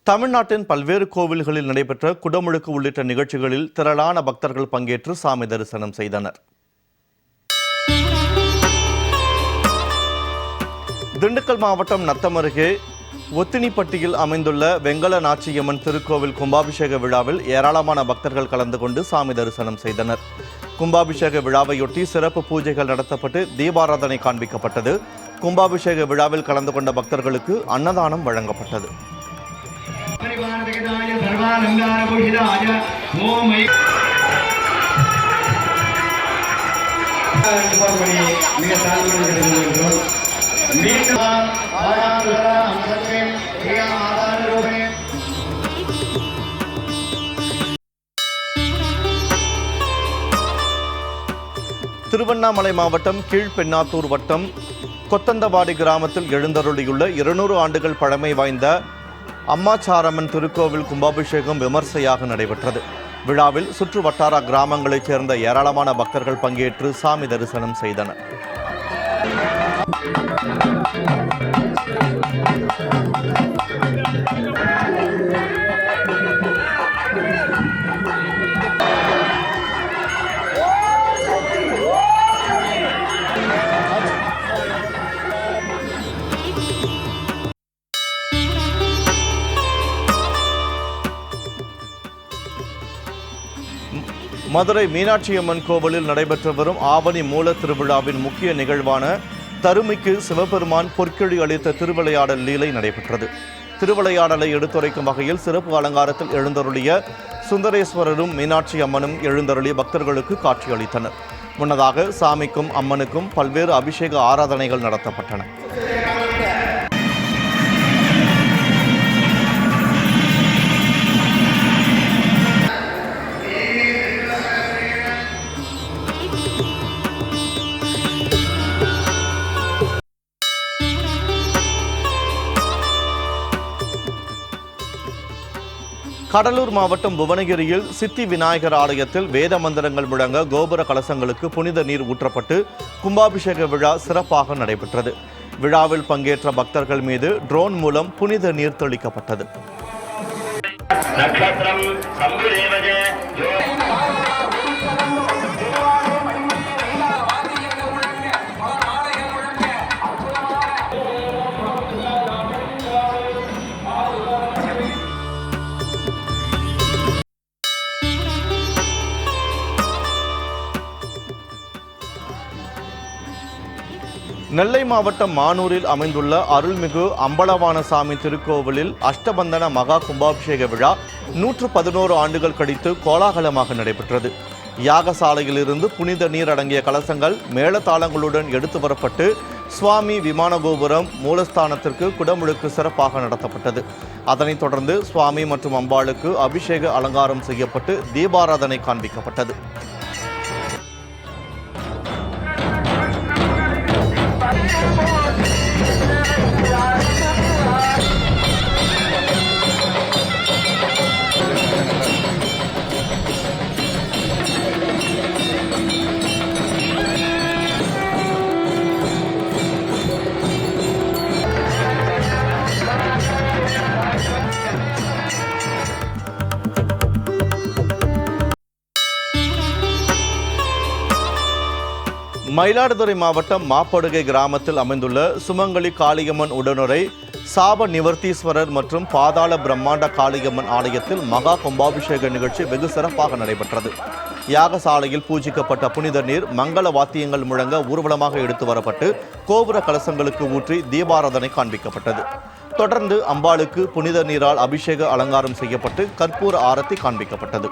தமிழ்நாட்டின் பல்வேறு கோவில்களில் நடைபெற்ற குடமுழுக்கு உள்ளிட்ட நிகழ்ச்சிகளில் திரளான பக்தர்கள் பங்கேற்று சாமி தரிசனம் செய்தனர். திண்டுக்கல் மாவட்டம் நத்தம் அருகே ஒத்தினிப்பட்டியில் அமைந்துள்ள வெங்கல நாச்சியம்மன் திருக்கோவில் கும்பாபிஷேக விழாவில் ஏராளமான பக்தர்கள் கலந்து கொண்டு சாமி தரிசனம் செய்தனர். கும்பாபிஷேக விழாவையொட்டி சிறப்பு பூஜைகள் நடத்தப்பட்டு தீபாராதனை காண்பிக்கப்பட்டது. கும்பாபிஷேக விழாவில் கலந்து கொண்ட பக்தர்களுக்கு அன்னதானம் வழங்கப்பட்டது. திருவண்ணாமலை மாவட்டம் கீழ்பெண்ணாத்தூர் வட்டம் கொத்தந்தவாடி கிராமத்தில் எழுந்தருளியுள்ள 200 ஆண்டுகள் பழமை வாய்ந்த அம்மாச்சாரம்மன் திருக்கோவில் கும்பாபிஷேகம் விமர்சையாக நடைபெற்றது. விழாவில் சுற்று வட்டார கிராமங்களைச் சேர்ந்த ஏராளமான பக்தர்கள் பங்கேற்று சாமி தரிசனம் செய்தனர். மதுரை மீனாட்சியம்மன் கோவிலில் நடைபெற்று வரும் ஆவணி மூல திருவிழாவின் முக்கிய நிகழ்வான தருமிக்கு சிவபெருமான் பொற்கிழி அளித்த திருவிளையாடல் லீலை நடைபெற்றது. திருவிளையாடலை எடுத்துரைக்கும் வகையில் சிறப்பு அலங்காரத்தில் எழுந்தருளிய சுந்தரேஸ்வரரும் மீனாட்சி அம்மனும் எழுந்தருளி பக்தர்களுக்கு காட்சியளித்தனர். முன்னதாக சாமிக்கும் அம்மனுக்கும் பல்வேறு அபிஷேக ஆராதனைகள் நடத்தப்பட்டன. கடலூர் மாவட்டம் புவனகிரியில் சித்தி விநாயகர் ஆலயத்தில் வேத மந்திரங்கள் முழங்க கோபுர கலசங்களுக்கு புனித நீர் ஊற்றப்பட்டு கும்பாபிஷேக விழா சிறப்பாக நடைபெற்றது. விழாவில் பங்கேற்ற பக்தர்கள் மீது ட்ரோன் மூலம் புனித நீர் தெளிக்கப்பட்டது. நெல்லை மாவட்டம் மானூரில் அமைந்துள்ள அருள்மிகு அம்பலவாணசாமி திருக்கோவிலில் அஷ்டபந்தன மகா கும்பாபிஷேக விழா 111 ஆண்டுகள் கழித்து கோலாகலமாக நடைபெற்றது. யாகசாலையிலிருந்து புனித நீர் அடங்கிய கலசங்கள் மேளதாளங்களுடன் எடுத்து வரப்பட்டு சுவாமி விமான கோபுரம் மூலஸ்தானத்திற்கு குடமுழுக்கு சிறப்பாக நடத்தப்பட்டது. அதனைத் தொடர்ந்து சுவாமி மற்றும் அம்பாளுக்கு அபிஷேக அலங்காரம் செய்யப்பட்டு தீபாராதனை காண்பிக்கப்பட்டது. மயிலாடுதுறை மாவட்டம் மாப்படுகை கிராமத்தில் அமைந்துள்ள சுமங்கலி காளியம்மன் உடனுரை சாப நிவர்த்தீஸ்வரர் மற்றும் பாதாள பிரம்மாண்ட காளியம்மன் ஆலயத்தில் மகா கும்பாபிஷேக நிகழ்ச்சி வெகு சிறப்பாக நடைபெற்றது. யாகசாலையில் பூஜிக்கப்பட்ட புனித நீர் மங்கள வாத்தியங்கள் முழங்க ஊர்வலமாக எடுத்து வரப்பட்டு கோபுர கலசங்களுக்கு ஊற்றி தீபாராதனை காண்பிக்கப்பட்டது. தொடர்ந்து அம்பாளுக்கு புனித நீரால் அபிஷேக அலங்காரம் செய்யப்பட்டு கற்பூர ஆரத்தி காண்பிக்கப்பட்டது.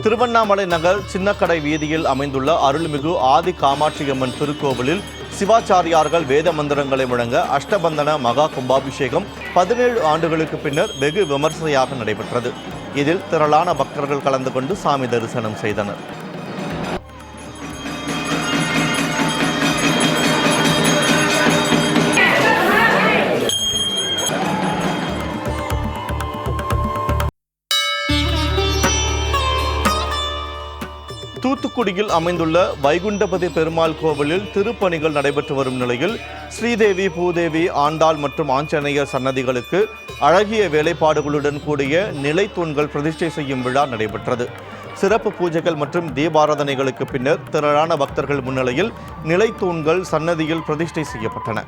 திருவண்ணாமலை நகர் சின்னக்கடை வீதியில் அமைந்துள்ள அருள்மிகு ஆதி காமாட்சியம்மன் திருக்கோவிலில் சிவாச்சாரியார்கள் வேத மந்திரங்களை முழங்க அஷ்டபந்தன மகா கும்பாபிஷேகம் 17 ஆண்டுகளுக்கு பின்னர் வெகு விமர்சையாக நடைபெற்றது. இதில் திரளான பக்தர்கள் கலந்து கொண்டு சாமி தரிசனம் செய்தனர். தூத்துக்குடியில் அமைந்துள்ள வைகுண்டபதி பெருமாள் கோவிலில் திருப்பணிகள் நடைபெற்று வரும் நிலையில் ஸ்ரீதேவி, பூதேவி, ஆண்டாள் மற்றும் ஆஞ்சநேயர் சன்னதிகளுக்கு அழகிய வேலைப்பாடுகளுடன் கூடிய நிலைத்தூண்கள் பிரதிஷ்டை செய்யும் விழா நடைபெற்றது. சிறப்பு பூஜைகள் மற்றும் தீபாராதனைகளுக்கு பின்னர் திரளான பக்தர்கள் முன்னிலையில் நிலைத்தூண்கள் சன்னதியில் பிரதிஷ்டை செய்யப்பட்டன.